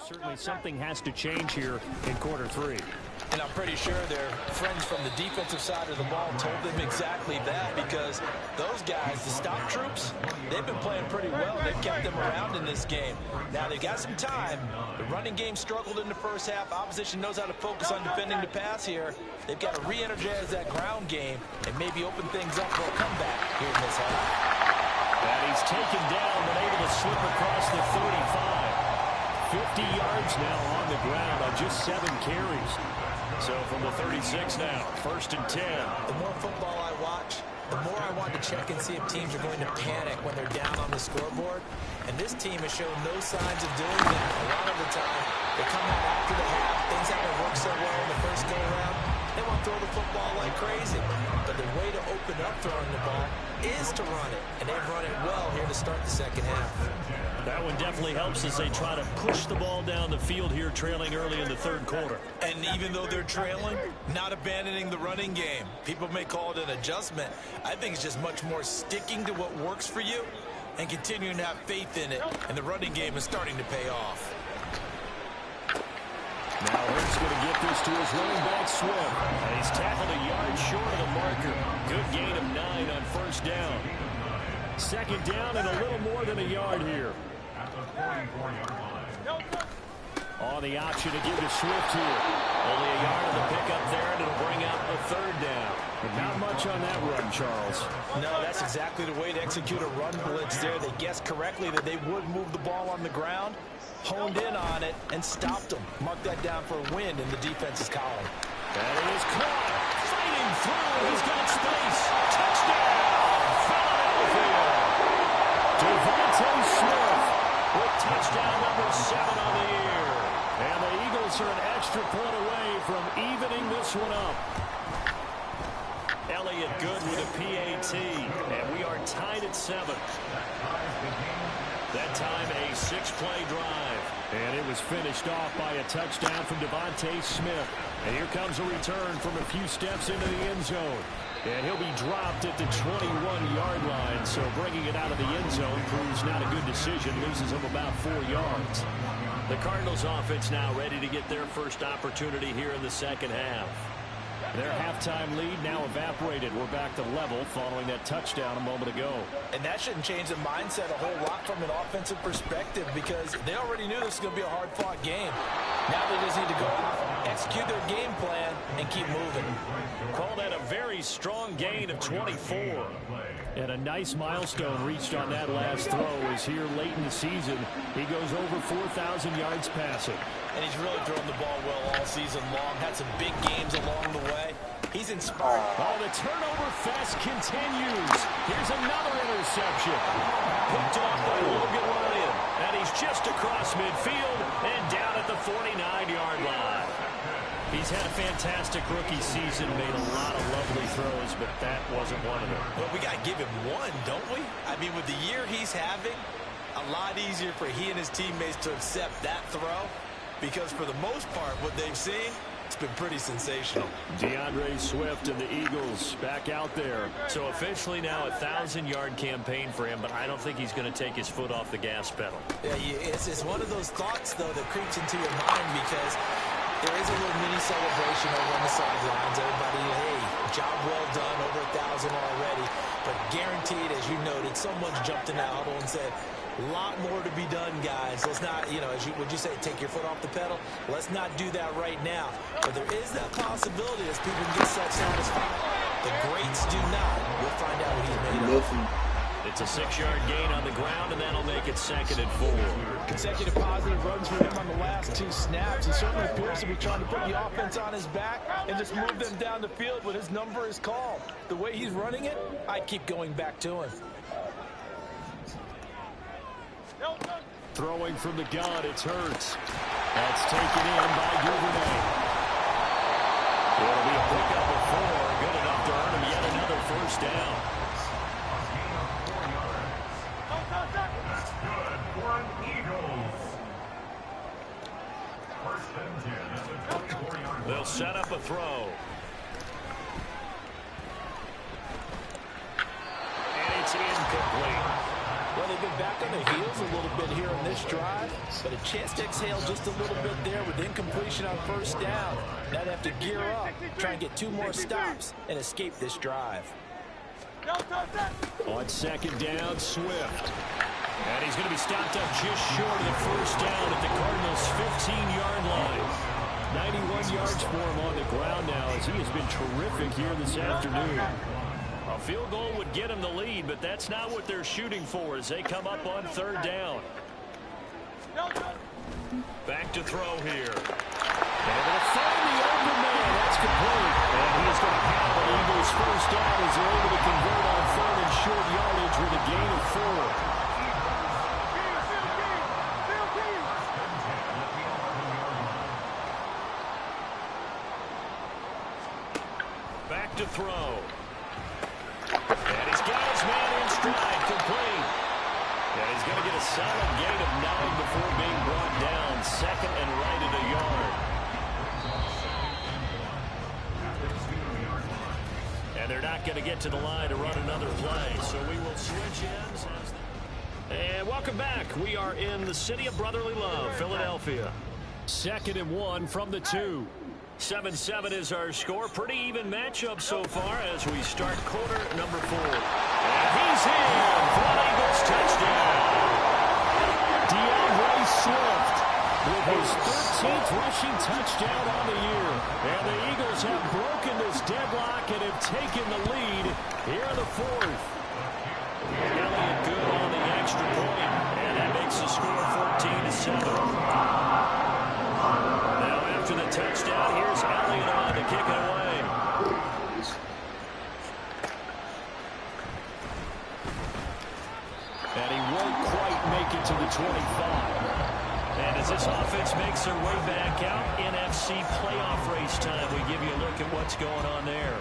Certainly something has to change here in quarter three. And I'm pretty sure their friends from the defensive side of the ball told them exactly that, because those guys, the stop troops, they've been playing pretty well. They've kept them around in this game. Now they've got some time. The running game struggled in the first half. Opposition knows how to focus on defending the pass here. They've got to re-energize that ground game and maybe open things up for a comeback here in this half. And he's taken down, but able to slip across the 35. 50 yards now on the ground on just 7 carries. So from the 36 now, 1st and 10. The more football I watch, the more I want to check and see if teams are going to panic when they're down on the scoreboard. And this team has shown no signs of doing that. A lot of the time, they come out after the half. Things haven't worked so well in the first go-around. They want to throw the football like crazy. But the way to open up throwing the ball is to run it. And they've run it well here to start the second half. That one definitely helps as they try to push the ball down the field here, trailing early in the third quarter. And even though they're trailing, not abandoning the running game. People may call it an adjustment. I think it's just much more sticking to what works for you and continuing to have faith in it. And the running game is starting to pay off. Now Hurts going to get this to his running back, Swift. And he's tackled a yard short of the marker. Good gain of 9 on first down. Second down and a little more than a yard here. On the option to give to Swift here. Only a yard of the pickup there, and it'll bring out the third down. But not much on that run, Charles. No, that's exactly the way to execute a run blitz there. They guessed correctly that they would move the ball on the ground, honed in on it, and stopped them. Mark that down for a win in the defense's column. And it is caught. Fighting through. He's got space. Touchdown. Philadelphia. Devontae Smith with touchdown number 7 on the year. And the Eagles are an extra point away from evening this one up. Elliott good with a PAT. And we are tied at 7. That time a 6-play drive. And it was finished off by a touchdown from Devontae Smith. And here comes a return from a few steps into the end zone. And he'll be dropped at the 21-yard line. So bringing it out of the end zone proves not a good decision. Loses him about 4 yards. The Cardinals offense now ready to get their first opportunity here in the second half. Their halftime lead now evaporated. We're back to level following that touchdown a moment ago. And that shouldn't change the mindset a whole lot from an offensive perspective, because they already knew this was going to be a hard-fought game. Now they just need to go out, execute their game plan, and keep moving. Call that a very strong gain of 24. And a nice milestone reached on that last throw is here late in the season. He goes over 4,000 yards passing. And he's really thrown the ball well all season long. Had some big games along the way. He's inspired. Oh, the turnover fest continues. Here's another interception. Picked off by Logan Ryan. And he's just across midfield and down at the 49-yard line. He's had a fantastic rookie season, made a lot of lovely throws, but that wasn't one of them. Well, we got to give him one, don't we? I mean, with the year he's having, a lot easier for he and his teammates to accept that throw, because for the most part, what they've seen, it's been pretty sensational. DeAndre Swift and the Eagles back out there. So officially now a 1,000-yard campaign for him, but I don't think he's going to take his foot off the gas pedal. Yeah, it's one of those thoughts, though, that creeps into your mind, because there is a little mini celebration over on the sidelines. Everybody, hey, job well done, over 1,000 already. But guaranteed, as you noted, someone's jumped in that huddle and said, a lot more to be done, guys. Let's not, would you say, take your foot off the pedal? Let's not do that right now. But there is that possibility as people get satisfied. The greats do not. We'll find out what he's made of. It's a 6-yard gain on the ground, and that'll make it 2nd and 4. Consecutive positive runs for him on the last 2 snaps. He certainly appears to be trying to put the offense on his back and just move them down the field when his number is called. The way he's running it, I'd keep going back to him. Throwing from the gun, it's Hurts. That's taken in by Duvernay. It'll be a pickup of 4. Good enough to earn him yet another first down. They'll set up a throw. And it's incomplete. Well, they've been back on their heels a little bit here in this this drive, but a chance to exhale just a little bit there with incompletion on first down. Now they have to gear up, try and get 2 more stops, and escape this drive. On second down, Swift. And he's going to be stopped up just short of the first down at the Cardinals' 15-yard line. 91 yards for him on the ground now as he has been terrific here this afternoon. A field goal would get him the lead, but that's not what they're shooting for as they come up on third down. Back to throw here. And they'll find the open man. That's complete. And he is going to have an Eagles first down as they're able to convert on third and short yardage with a gain of 4. Back to throw. And he's got his man in stride, complete. And he's going to get a solid gain of 9 before being brought down. Second and right at a yard. And they're not going to get to the line to run another play, so we will switch ends. And welcome back. We are in the city of brotherly love, Philadelphia. 2nd and 1 from the 2. 7-7 is our score. Pretty even matchup so far as we start quarter number 4. And he's in for an Eagles touchdown. DeAndre Swift with his 13th rushing touchdown on the year. And the Eagles have broken this deadlock and have taken the lead here in the 4th. Elliott good on the extra point, and that makes the score 14-7. After the touchdown, here's Elliott on to kick it away. And he won't quite make it to the 25. And as this offense makes their way back out, NFC playoff race time, we give you a look at what's going on there.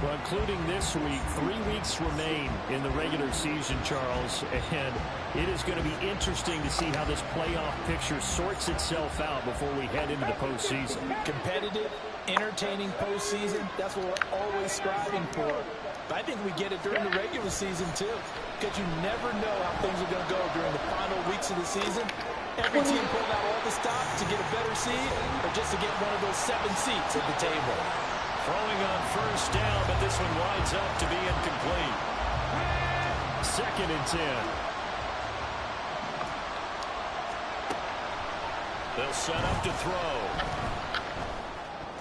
Well, including this week, 3 weeks remain in the regular season, Charles, and it is going to be interesting to see how this playoff picture sorts itself out before we head into the postseason. Competitive, entertaining postseason, that's what we're always striving for. But I think we get it during the regular season, too, because you never know how things are going to go during the final weeks of the season. Every team pulling out all the stops to get a better seed or just to get one of those 7 seats at the table. Throwing on first down, but this one winds up to be incomplete. 2nd and 10. They'll set up to throw.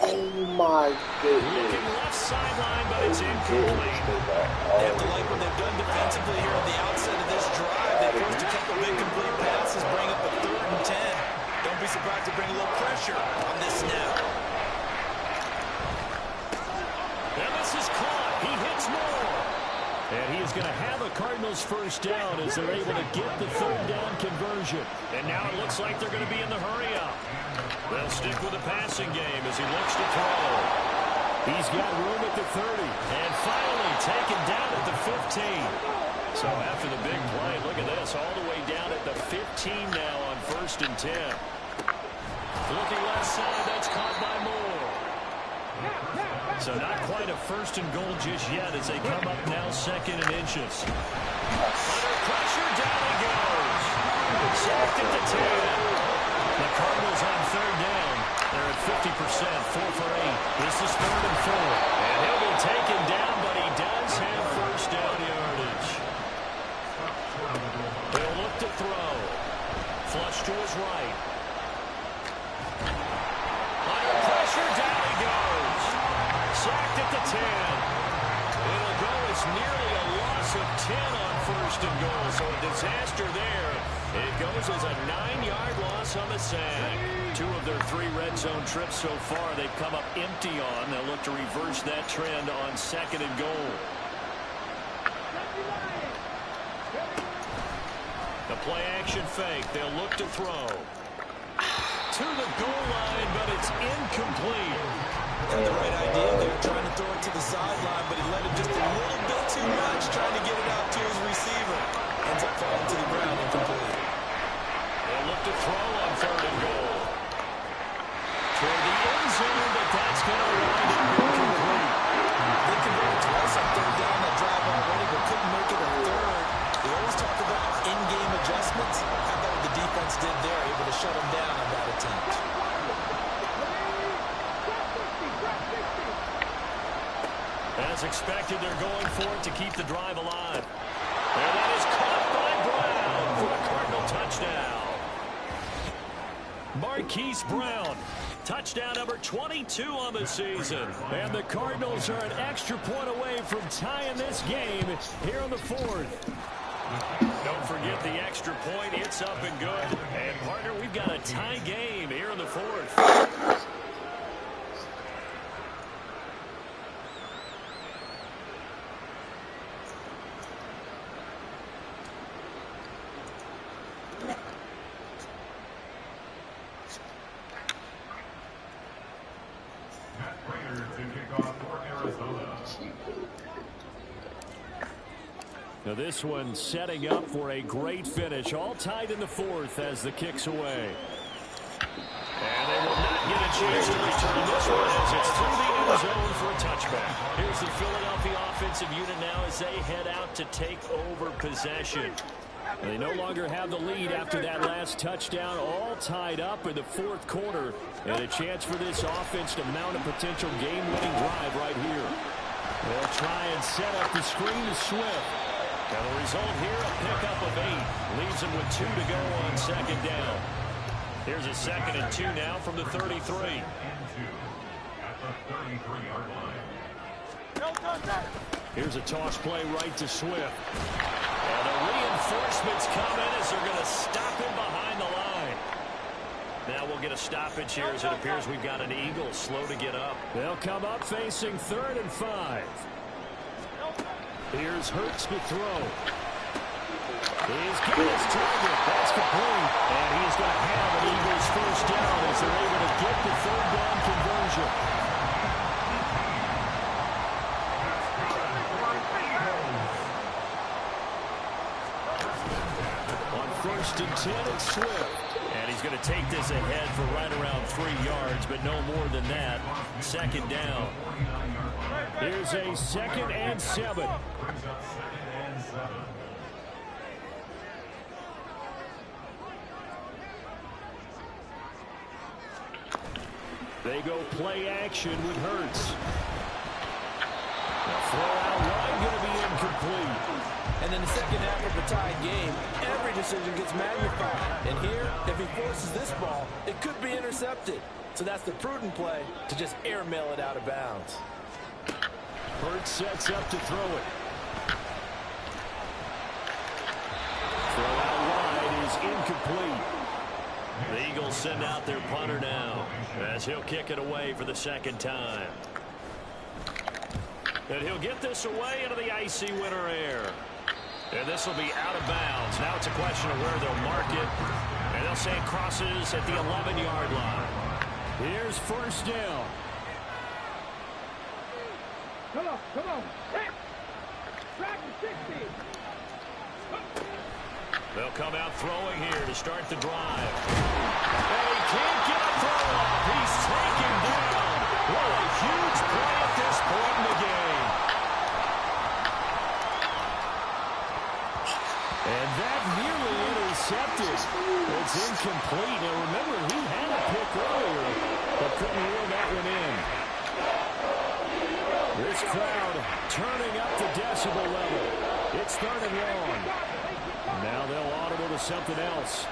Oh my goodness. Looking left sideline, but it's incomplete. They have to like what they've done defensively here at the outset of this drive. They forced a couple of incomplete passes, bring up a 3rd and 10. Don't be surprised to bring a little pressure on this snap. And this is caught. He hits more. And he is going to have a Cardinals first down as they're able to get the 3rd down conversion. And now it looks like they're going to be in the hurry-up. They'll stick with the passing game as he looks to throw. He's got room at the 30. And finally taken down at the 15. So after the big play, look at this, all the way down at the 15 now on 1st and 10. Looking left side, that's caught by Moore. So not quite a 1st and goal just yet as they come up now 2nd and inches. Under pressure, down he goes. Sacked at the 10. The Cardinals on 3rd down. They're at 50%, 4 for 8. This is 3rd and 4. And he'll be taken down, but he does have first down yardage. He'll look to throw. Flush to his right. Under pressure, down he goes. Sacked at the 10. It'll go as nearly a loss of 10 on 1st and goal. So a disaster there. It goes as a 9-yard loss on the sack. 2 of their 3 red zone trips so far they've come up empty on. They'll look to reverse that trend on 2nd and goal. The play action fake. They'll look to throw. To the goal line, but it's incomplete. Had the right idea there, trying to throw it to the sideline, but he let it just a little bit too much, trying to get it out to his receiver. Ends up falling to the ground, incomplete. They'll look to throw on 3rd and goal. Toward the end zone, but that's going to wind up incomplete. They converted twice on 3rd down that drive already, but couldn't make it a 3rd. They always talk about in-game adjustments. How about what the defense did there, able to shut him down on that attempt. As expected, they're going for it to keep the drive alive. And that is caught by Brown for a Cardinal touchdown. Marquise Brown, touchdown number 22 on the season. And the Cardinals are an extra point away from tying this game here in the fourth. Don't forget the extra point. It's up and good. And, partner, we've got a tie game here in the fourth. Now this one setting up for a great finish. All tied in the fourth as the kick's away. And they will not get a chance to return this one as it's through the end zone for a touchback. Here's the Philadelphia offensive unit now as they head out to take over possession. They no longer have the lead after that last touchdown. All tied up in the fourth quarter. And a chance for this offense to mount a potential game-winning drive right here. They'll try and set up the screen to Swift. And the result here, a pickup of 8. Leaves them with 2 to go on second down. Here's a 2nd and 2 now from the 33. Here's a toss play right to Swift. And the reinforcements come in as they're going to stop him behind the line. Now we'll get a stoppage here as it appears we've got an Eagle slow to get up. They'll come up facing 3rd and 5. Here's Hurts to throw. He's given his target. That's complete. And he's going to have an Eagles first down as they're able to get the 3rd down conversion. On 1st and 10, it's Swift. And he's going to take this ahead for right around 3 yards, but no more than that. 2nd down. Here's a 2nd and 7. They go play action with Hurts. The throw out wide going to be incomplete. And in the second half of a tied game, every decision gets magnified. And here, if he forces this ball, it could be intercepted. So that's the prudent play to just airmail it out of bounds. Hurts sets up to throw it. Throw out wide is incomplete. The Eagles send out their punter now as he'll kick it away for the 2nd time. And he'll get this away into the icy winter air. And this will be out of bounds. Now it's a question of where they'll mark it. And they'll say it crosses at the 11-yard line. Here's 1st down. Come on. Track 60. They'll come out throwing here to start the drive. And he can't get a throw off. He's taken down. What a huge play at this point in the game. And that nearly intercepted. It's incomplete. Now remember, he had a pick earlier, but couldn't reel that one in. This crowd turning up the decibel level. It's 3rd and long. Now they'll audible to something else.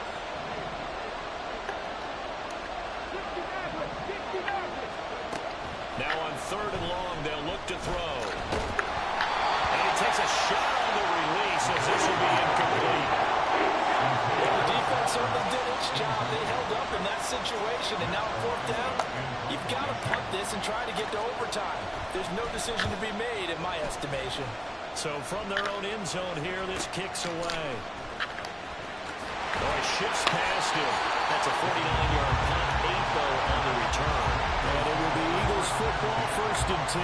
Now on 3rd and long, they'll look to throw. And he takes a shot on the release as this will be incomplete. Well, the defense certainly did its job. They held up in that situation, and now 4th down, you've got to punt this and try to get to overtime. There's no decision to be made in my estimation. So from their own end zone here, this kicks away. Boy, shifts past him. That's a 49-yard punt, 8 though on the return. And it will be Eagles football 1st and 10.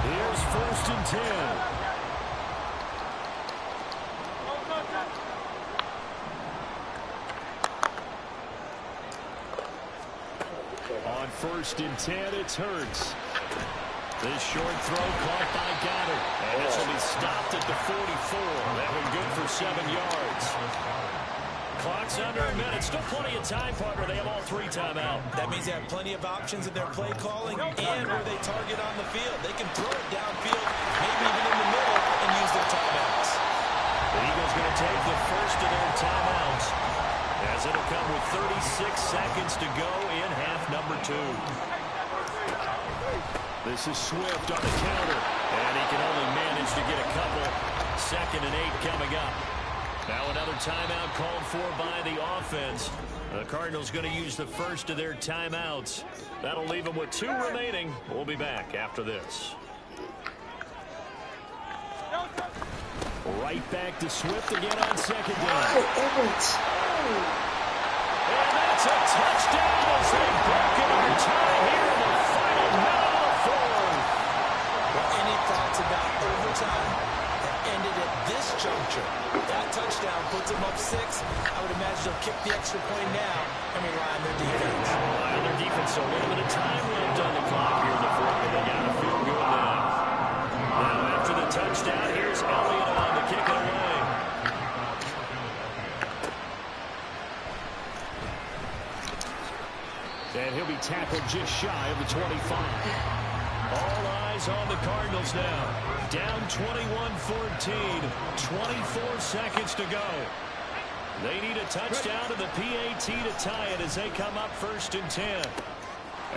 Here's 1st and 10. On 1st and 10, it's Hurts. This short throw caught by Goddard. And this will be stopped at the 44. That one good for 7 yards. Clock's under a minute. Still plenty of time, partner. They have all 3 timeout. That means they have plenty of options in their play calling and where they target on the field. They can throw it downfield, maybe even in the middle, and use their timeouts. The Eagles going to take the first of their timeouts, as it'll come with 36 seconds to go in half number 2. This is Swift on the counter, and he can only manage to get a couple. 2nd and 8 coming up. Now another timeout called for by the offense. The Cardinals going to use the first of their timeouts. That'll leave them with 2 remaining. We'll be back after this. Right back to Swift again on 2nd down. And that's a touchdown as they've broken our tie here in the final minute of the 4th. Well, any thoughts about overtime that ended at this juncture? That touchdown puts them up 6. I would imagine they'll kick the extra point now and rely on their defense. Rely on their defense, so a little bit of time left on the clock here in the 4th, but they got to feel good now. Now after the touchdown, here's Elliott on to kick it away. And he'll be tackled just shy of the 25. All eyes on the Cardinals now. Down 21-14. 24 seconds to go. They need a touchdown to the PAT to tie it as they come up 1st and 10.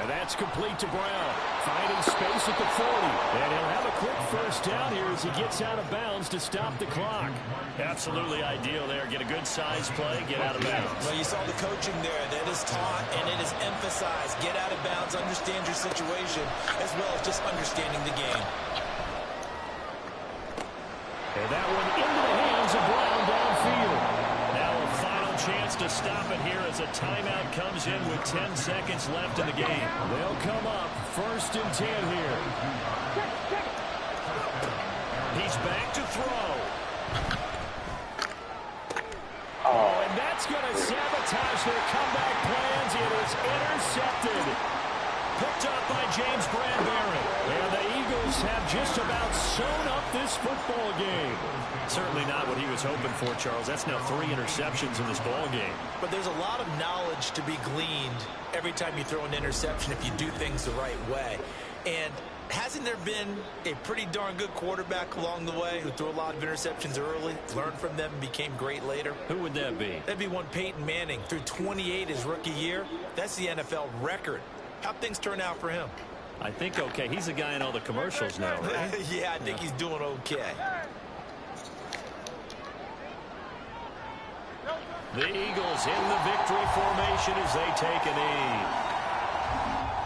And that's complete to Brown. Finding space at the 40. And he'll have a quick first down here as he gets out of bounds to stop the clock. Absolutely ideal there. Get a good size play, get out of bounds. Well, you saw the coaching there. That is taught and it is emphasized. Get out of bounds, understand your situation, as well as just understanding the game. And that one into the hands of Brown downfield. Now a final chance to stop it here as a timeout comes in with 10 seconds left in the game. They'll come up 1st and 10 here. He's back to throw. Oh, and that's going to sabotage their comeback plans. It is intercepted. Picked up by James Bradbury. And the Eagles have just about sewn up this football game. Certainly not what he was hoping for, Charles. That's now 3 interceptions in this ball game. But there's a lot of knowledge to be gleaned every time you throw an interception if you do things the right way. And hasn't there been a pretty darn good quarterback along the way who threw a lot of interceptions early, learned from them, and became great later? Who would that be? That'd be one Peyton Manning. Threw 28 his rookie year. That's the NFL record. How'd things turn out for him? I think okay. He's the guy in all the commercials now, right? Yeah, I think he's doing okay. The Eagles in the victory formation as they take a knee.